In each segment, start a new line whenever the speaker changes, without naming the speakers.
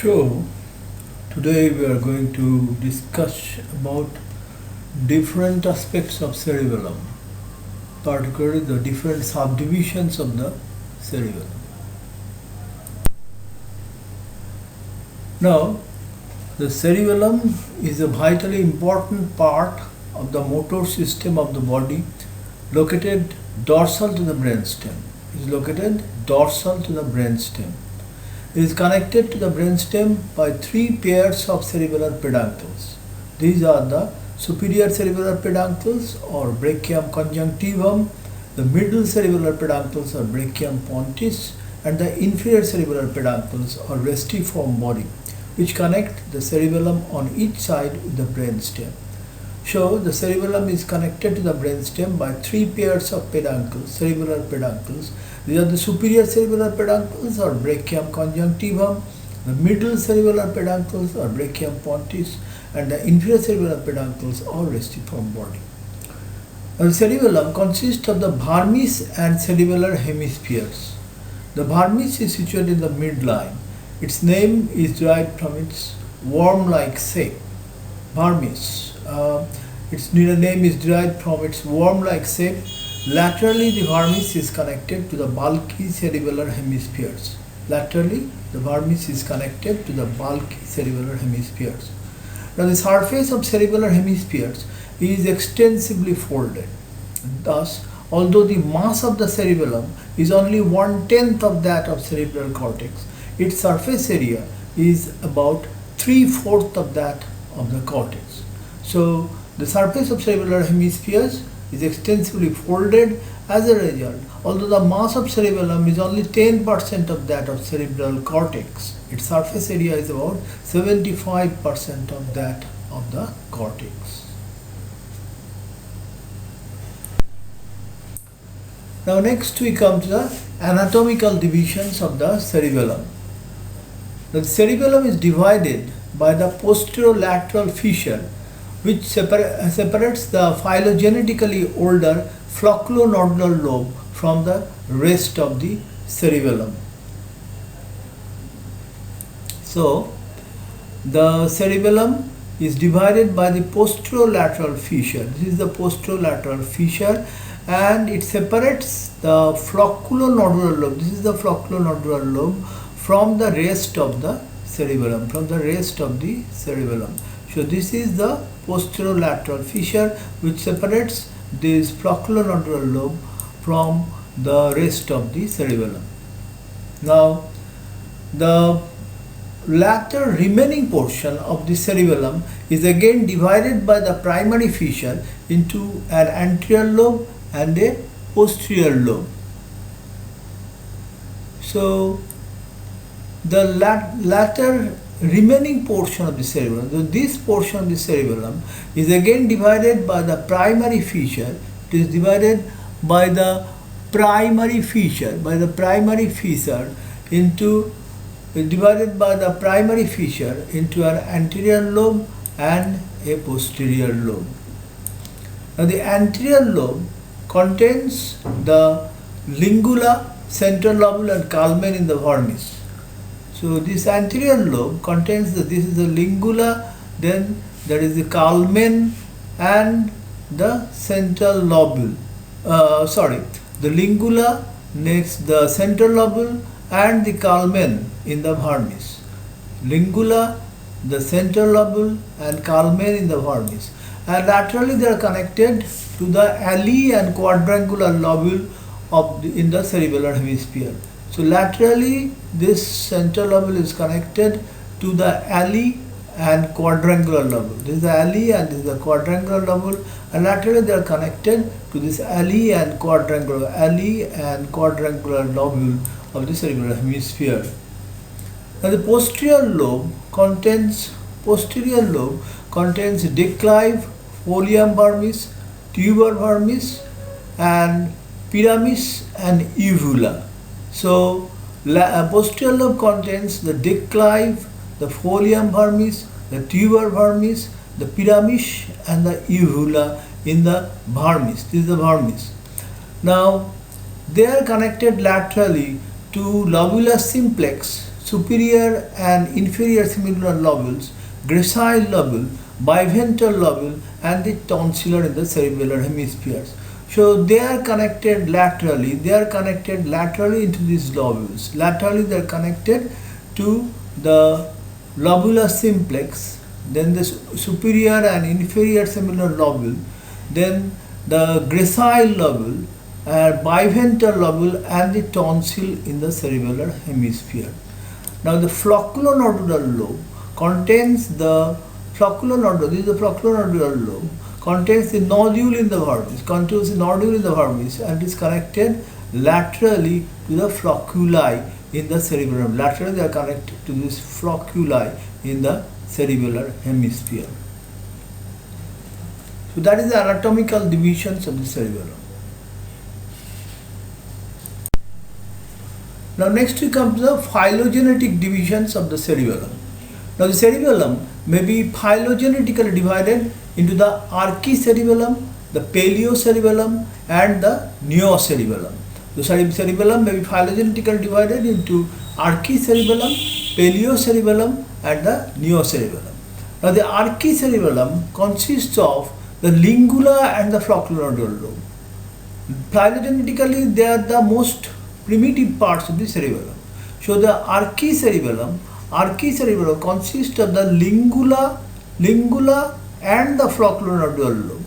So, today we are going to discuss about different aspects of cerebellum, particularly the different subdivisions of the cerebellum. Now, the cerebellum is a vitally important part of the motor system of the body located dorsal to the brainstem. It is located dorsal to the brainstem. It is connected to the brainstem by three pairs of cerebellar peduncles. These are the superior cerebellar peduncles or brachium conjunctivum, the middle cerebellar peduncles or brachium pontis, and the inferior cerebellar peduncles or restiform body, which connect the cerebellum on each side with the brainstem. So, the cerebellum is connected to the brainstem by three pairs of peduncles, cerebellar peduncles. These are the superior cerebellar peduncles or brachium conjunctivum, the middle cerebellar peduncles or brachium pontis, and the inferior cerebellar peduncles or restiform body. Now, the cerebellum consists of the vermis and cerebellar hemispheres. The vermis is situated in the midline. Its name is derived from its worm-like shape. Vermis. Its name is derived from its worm-like shape. Laterally, the vermis is connected to the bulky cerebellar hemispheres. Laterally, the vermis is connected to the bulky cerebellar hemispheres. Now, the surface of cerebellar hemispheres is extensively folded. Thus, although the mass of the cerebellum is only 1/10 of that of cerebral cortex, its surface area is about 3/4 of that of the cortex. So, the surface of cerebellar hemispheres is extensively folded. As a result, although the mass of cerebellum is only 10% of that of cerebral cortex, its surface area is about 75% of that of the cortex. Now next we come to the anatomical divisions of the cerebellum. The cerebellum is divided by the posterolateral fissure which separates the phylogenetically older flocculonodular lobe from the rest of the cerebellum. So, the cerebellum is divided by the posterolateral fissure. This is the posterolateral fissure, and it separates the flocculonodular lobe. This is the flocculonodular lobe from the rest of the cerebellum. So this is the posterolateral fissure which separates this flocculonodular lobe from the rest of the cerebellum. Now, the latter remaining portion of the cerebellum is again divided by the primary fissure into an anterior lobe and a posterior lobe. So, the latter remaining portion of the cerebellum, so this portion of the cerebellum is again divided by the primary fissure. It is divided by the primary fissure, into an anterior lobe and a posterior lobe. Now the anterior lobe contains the lingula, central lobule and culmen in the vermis. So this anterior lobe contains this is the lingula, then there is the culmen and the central lobule. The lingula, next the central lobule and the culmen in the vermis. Lingula, the central lobule and culmen in the vermis. And laterally they are connected to the alley and quadrangular lobule in the cerebellar hemisphere. So laterally this central lobule is connected to the alley and quadrangular lobule. This is the alley and this is the quadrangular lobule, and laterally they are connected to this alley and quadrangular lobule of the cerebellar hemisphere. Now the posterior lobe contains declive, folium vermis, tuber vermis, and pyramis and uvula. So, posterior lobe contains the declive, the folium vermis, the tuber vermis, the pyramis and the uvula in the vermis. This is the vermis. Now, they are connected laterally to lobulus simplex. superior and inferior semilunar lobules, gracile lobule, biventral lobule, and the tonsillar in the cerebellar hemispheres. So they are connected laterally. They are connected laterally into these lobules. Laterally they are connected to the lobula simplex, then the superior and inferior semilunar lobule, then the gracile lobule, biventral lobule, and the tonsil in the cerebellar hemisphere. Now the flocculonodular lobe contains the this is the flocculonodular lobe, contains the nodule in the vermis, and is connected laterally to the flocculi in the cerebellum. Laterally they are connected to this flocculi in the cerebellar hemisphere. So that is the anatomical divisions of the cerebellum. Now next we come to the phylogenetic divisions of the cerebellum. Now the cerebellum may be phylogenetically divided into the archicerebellum, the paleocerebellum, and the neocerebellum. The cerebellum may be phylogenetically divided into archicerebellum, paleocerebellum, and the neocerebellum. Now the archicerebellum consists of the lingula and the flocculonodular lobe. Phylogenetically they are the most primitive parts of the cerebellum. So the archicerebellum consists of the lingula and the flocculonodular lobe.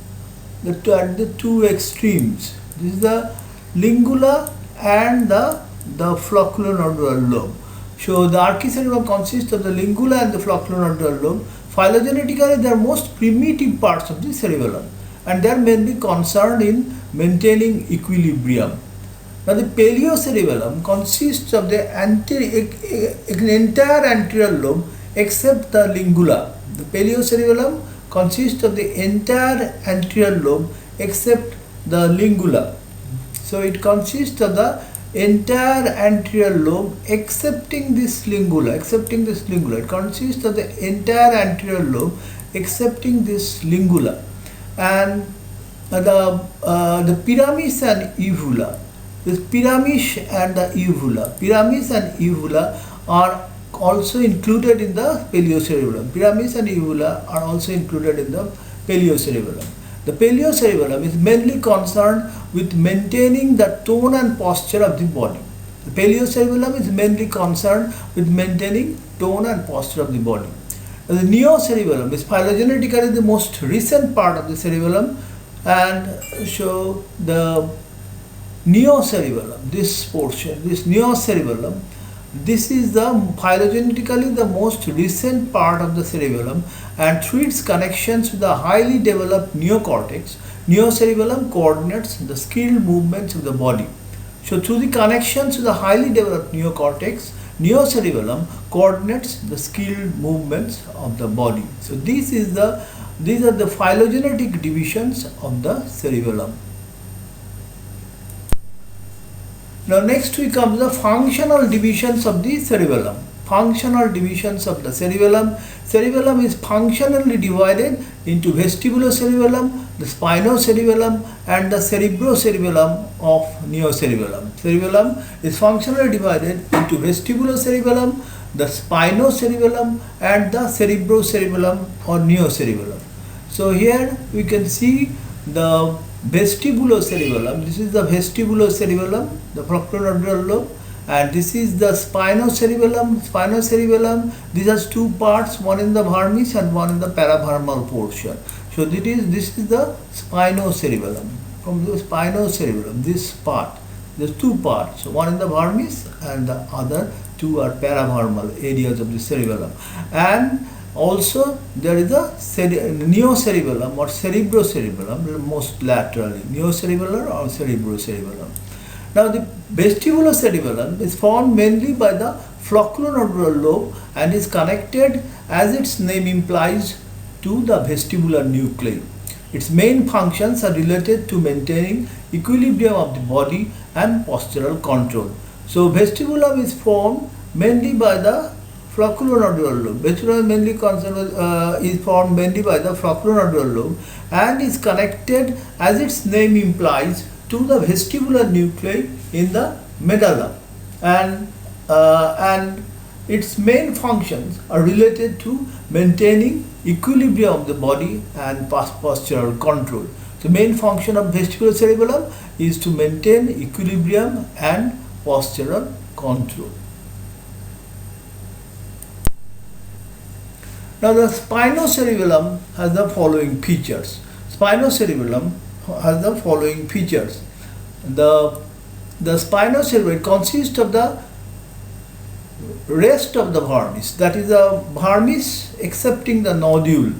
At the two extremes. This is the lingula and the flocculonodular lobe. So the archicerebellum consists of the lingula and the flocculonodular lobe. Phylogenetically, they are most primitive parts of the cerebellum, and they are mainly concerned in maintaining equilibrium. Now the paleocerebellum consists of the entire anterior lobe except the lingula. The paleocerebellum consists of the entire anterior lobe except the lingula. So it consists of the entire anterior lobe excepting this lingula. It consists of the entire anterior lobe excepting this lingula. And the pyramis and uvula. This pyramis and uvula are also included in the paleocerebellum. Pyramis and uvula are also included in the paleocerebellum. The paleocerebellum is mainly concerned with maintaining the tone and posture of the body. The paleocerebellum is mainly concerned with maintaining tone and posture of the body. The neocerebellum is phylogenetically the most recent part of the cerebellum, and so the neocerebellum, this neocerebellum, this is the phylogenetically the most recent part of the cerebellum, and through its connections with the highly developed neocortex, neocerebellum coordinates the skilled movements of the body. So through the connections with the highly developed neocortex, neocerebellum coordinates the skilled movements of the body. So these are the phylogenetic divisions of the cerebellum. Now next we come to the functional divisions of the cerebellum. Cerebellum is functionally divided into vestibulocerebellum, the spinocerebellum, and the cerebrocerebellum of neocerebellum. Cerebellum is functionally divided into vestibulocerebellum, the spinocerebellum, and the cerebrocerebellum or neocerebellum. So here we can see the vestibulocerebellum. This is the vestibulocerebellum, the flocculonodular lobe, and this is the spinocerebellum. These are two parts, one in the vermis and one in the paravermal portion. So this is the spinocerebellum. From the spinocerebellum, this part, there's two parts, one in the vermis and the other two are paravermal areas of the cerebellum. And also there is a neocerebellum or cerebrocerebellum, most laterally, neocerebellar or cerebrocerebellum. Now the vestibulocerebellum is formed mainly by the flocculonodular lobe and is connected, as its name implies, to the vestibular nuclei. Its main functions are related to maintaining equilibrium of the body and postural control. So vestibulum is formed mainly by the flocculonodular lobe. Vestibulum is formed mainly by the flocculonodular lobe and is connected, as its name implies, to the vestibular nuclei in the medulla, and its main functions are related to maintaining equilibrium of the body and postural control. The main function of vestibular cerebellum is to maintain equilibrium and postural control. Now the spinocerebellum has the following features. Spinocerebellum has the following features. The spinocerebellum consists of the rest of the vermis, that is the vermis excepting the nodule.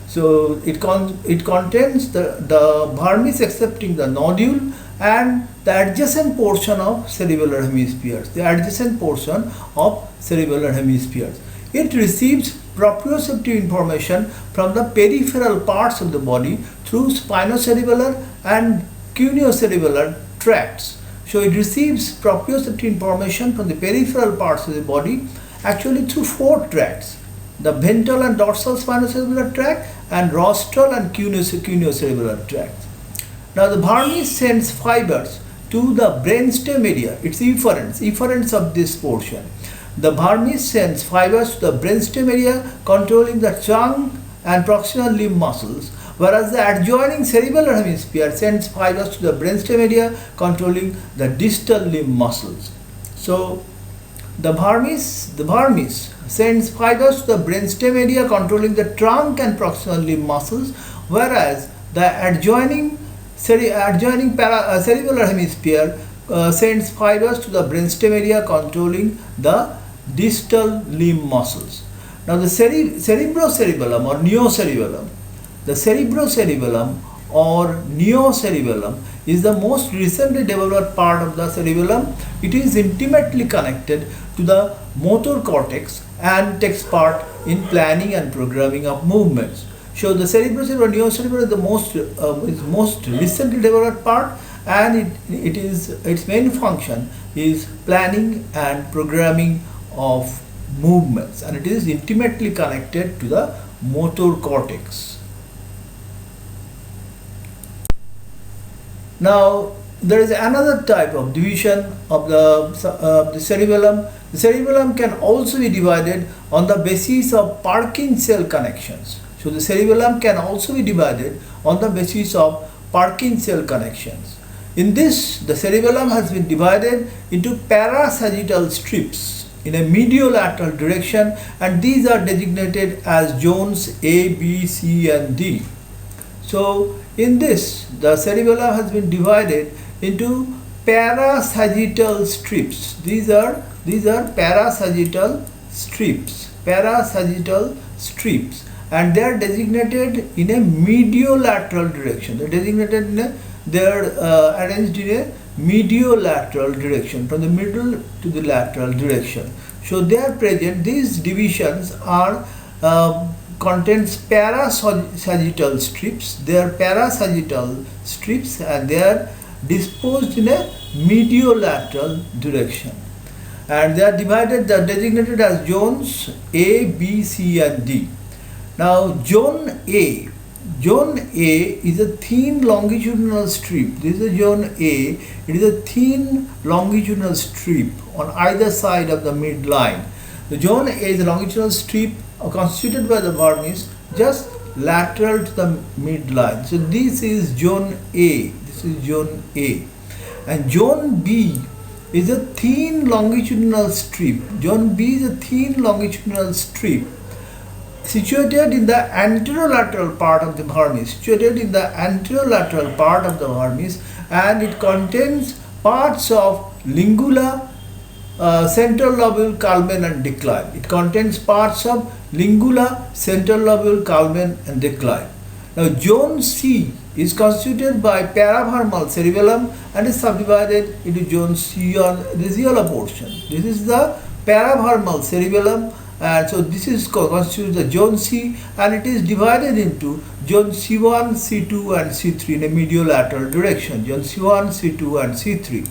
So it contains the vermis excepting the nodule and the adjacent portion of cerebellar hemispheres. The adjacent portion of cerebellar hemispheres. It receives proprioceptive information from the peripheral parts of the body through spinocerebellar and cuneo-cerebellar tracts. So it receives proprioceptive information from the peripheral parts of the body actually through 4 tracts: the ventral and dorsal spinocerebellar tract and rostral and cuneo-cerebellar tract. Now the vermis sends fibers to the brainstem area, its efferents of this portion. The vermis sends fibers to the brainstem area controlling the trunk and proximal limb muscles, whereas the adjoining cerebellar hemisphere sends fibers to the brainstem area controlling the distal limb muscles. So the vermis sends fibers to the brainstem area controlling the trunk and proximal limb muscles, whereas the adjoining cerebellar hemisphere sends fibers to the brainstem area controlling the distal limb muscles. Now the cerebrocerebellum or neocerebellum. The cerebrocerebellum or neocerebellum is the most recently developed part of the cerebellum. It is intimately connected to the motor cortex and takes part in planning and programming of movements. So the cerebrocerebellum or neocerebellum is most recently developed part, and its main function is planning and programming of movements, and it is intimately connected to the motor cortex. Now there is another type of division of the cerebellum. The cerebellum can also be divided on the basis of Purkinje cell connections. So the cerebellum can also be divided on the basis of Purkinje cell connections. In this, the cerebellum has been divided into parasagittal strips in a mediolateral direction, and these are designated as zones A, B, C and D. So in this, the cerebellum has been divided into parasagittal strips. These are parasagittal strips, and they are designated in a mediolateral direction. They are arranged in a mediolateral direction, from the middle to the lateral direction. So they are present. These divisions are contains parasagittal strips. They are parasagittal strips and they are disposed in a mediolateral direction, and they are designated as zones A, B, C and D. Now zone A is a thin longitudinal strip. This is a zone A. It is a thin longitudinal strip on either side of the midline. The zone A is a longitudinal strip constituted by the vermis just lateral to the midline. So this is zone A. And zone B is a thin longitudinal strip. Zone B is a thin longitudinal strip situated in the anterolateral part of the vermis, and it contains parts of lingula, central lobule, culmen and decline. Now zone C is constituted by paravermal cerebellum and is subdivided into zone C on the zeola portion. This is the paravermal cerebellum, and so this is constitutes the zone C, and it is divided into zone C1, C2 and C3 in a mediolateral direction. Zone C1, C2 and C3.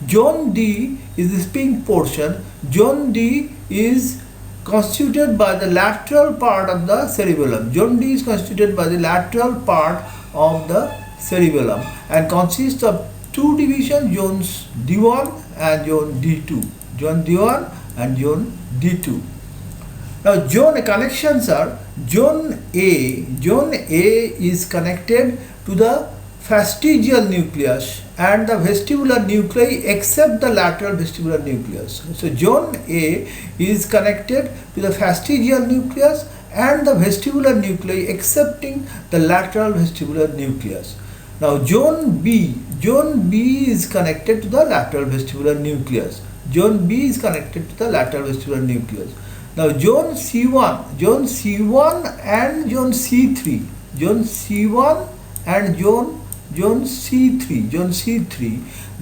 Zone D is this pink portion. Zone D is constituted by the lateral part of the cerebellum. Zone D is constituted by the lateral part of the cerebellum and consists of two divisions, zones D1 and zone D2. Zone D1 and zone D2. Now zone connections are zone A. Zone A is connected to the fastigial nucleus and the vestibular nuclei except the lateral vestibular nucleus. So zone A is connected to the fastigial nucleus and the vestibular nuclei excepting the lateral vestibular nucleus. Now zone B is connected to the lateral vestibular nucleus. Zone B is connected to the lateral vestibular nucleus. Now zone C1 and zone C3, zone C1 and zone C3,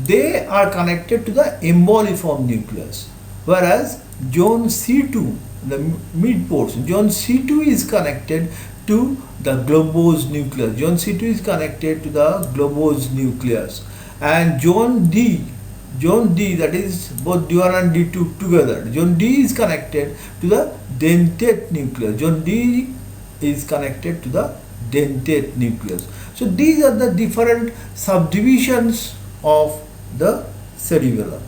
they are connected to the emboliform nucleus, whereas zone C2, the mid portion, zone C2 is connected to the globose nucleus. Zone C2 is connected to the globose nucleus, and zone D, that is both D1 and D2 together. Zone D is connected to the dentate nucleus. Zone D is connected to the dentate nucleus. So these are the different subdivisions of the cerebellum.